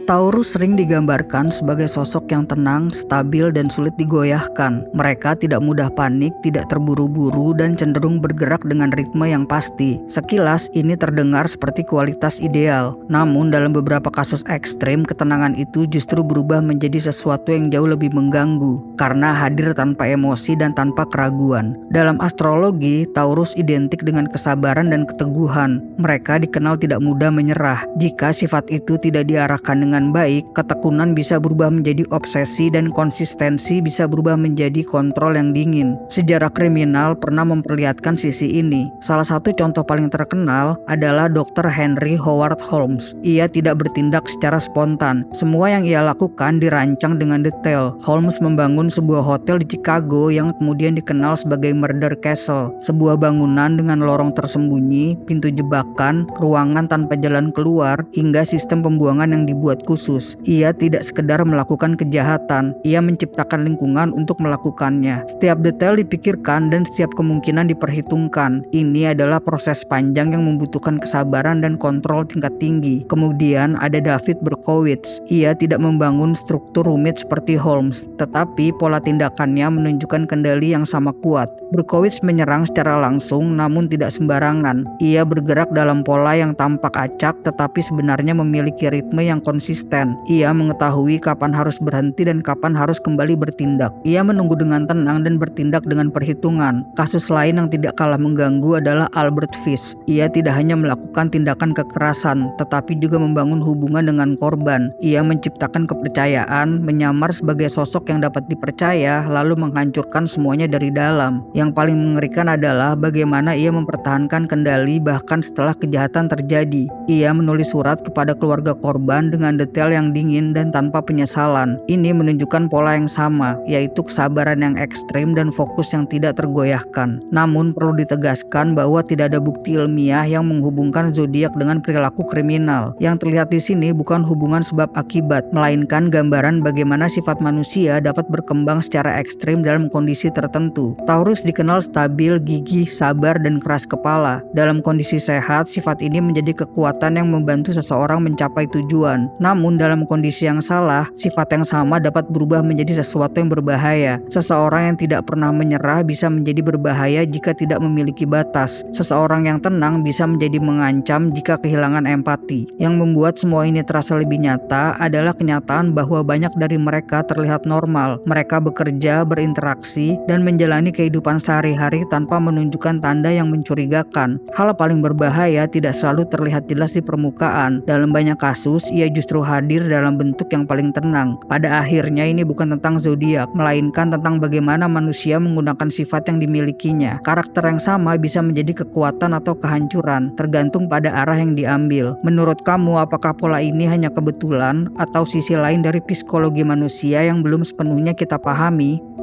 Taurus sering digambarkan sebagai sosok yang tenang, stabil, dan sulit digoyahkan. Mereka tidak mudah panik, tidak terburu-buru, dan cenderung bergerak dengan ritme yang pasti. Sekilas, ini terdengar seperti kualitas ideal. Namun, dalam beberapa kasus ekstrim, ketenangan itu justru berubah menjadi sesuatu yang jauh lebih mengganggu, karena hadir tanpa emosi dan tanpa keraguan. Dalam astrologi, Taurus identik dengan kesabaran dan keteguhan. Mereka dikenal tidak mudah menyerah. Jika sifat itu tidak diarahkan dengan baik, ketekunan bisa berubah menjadi obsesi dan konsistensi bisa berubah menjadi kontrol yang dingin. Sejarah kriminal pernah memperlihatkan sisi ini. Salah satu contoh paling terkenal adalah Dr. Henry Howard Holmes. Ia tidak bertindak secara spontan. Semua yang ia lakukan dirancang dengan detail. Holmes membangun sebuah hotel di Chicago yang kemudian dikenal sebagai Murder Castle, sebuah bangunan dengan lorong tersembunyi, pintu jebakan, ruangan tanpa jalan keluar, hingga sistem pembuangan yang dibuat khusus. Ia tidak sekedar melakukan kejahatan, ia menciptakan lingkungan untuk melakukannya. Setiap detail dipikirkan dan setiap kemungkinan diperhitungkan. Ini adalah proses panjang yang membutuhkan kesabaran dan kontrol tingkat tinggi. Kemudian ada David Berkowitz. Ia tidak membangun struktur rumit seperti Holmes, tetapi pola tindakannya menunjukkan kendali yang sama kuat. Berkowitz menyerang secara langsung namun tidak sembarangan. Ia bergerak dalam pola yang tampak acak tetapi sebenarnya memiliki ritme yang konsisten. Ia mengetahui kapan harus berhenti dan kapan harus kembali bertindak. Ia menunggu dengan tenang dan bertindak dengan perhitungan. Kasus lain yang tidak kalah mengganggu adalah Albert Fish. Ia tidak hanya melakukan tindakan kekerasan, tetapi juga membangun hubungan dengan korban. Ia menciptakan kepercayaan, menyamar sebagai sosok yang dapat dipercaya, lalu menghancurkan semuanya dari dalam. Yang paling mengerikan adalah bagaimana ia mempertahankan kendali bahkan setelah kejahatan terjadi. Ia menulis surat kepada keluarga korban dengan detail yang dingin dan tanpa penyesalan. Ini menunjukkan pola yang sama, yaitu kesabaran yang ekstrim dan fokus yang tidak tergoyahkan. Namun perlu ditegaskan bahwa tidak ada bukti ilmiah yang menghubungkan zodiak dengan perilaku kriminal. Yang terlihat di sini bukan hubungan sebab akibat, melainkan gambaran bagaimana sifat manusia dapat berkembang secara ekstrim dalam kondisi tertentu. Taurus dikenal stabil, gigih, sabar, dan keras kepala. Dalam kondisi sehat, sifat ini menjadi kekuatan yang membantu seseorang mencapai tujuan. Namun dalam kondisi yang salah, sifat yang sama dapat berubah menjadi sesuatu yang berbahaya. Seseorang yang tidak pernah menyerah bisa menjadi berbahaya jika tidak memiliki batas. Seseorang yang tenang bisa menjadi mengancam jika kehilangan empati. Yang membuat semua ini terasa lebih nyata adalah kenyataan bahwa banyak dari mereka terlihat normal. Mereka bekerja, berinteraksi, dan menjalani kehidupan sehari-hari tanpa menunjukkan tanda yang mencurigakan. Hal paling berbahaya tidak selalu terlihat jelas di permukaan. Dalam banyak kasus, ia justru hadir dalam bentuk yang paling tenang. Pada akhirnya ini bukan tentang zodiak, melainkan tentang bagaimana manusia menggunakan sifat yang dimilikinya. Karakter yang sama bisa menjadi kekuatan atau kehancuran, tergantung pada arah yang diambil. Menurut kamu, apakah pola ini hanya kebetulan atau sisi lain dari psikologi manusia yang belum sepenuhnya kita pahami?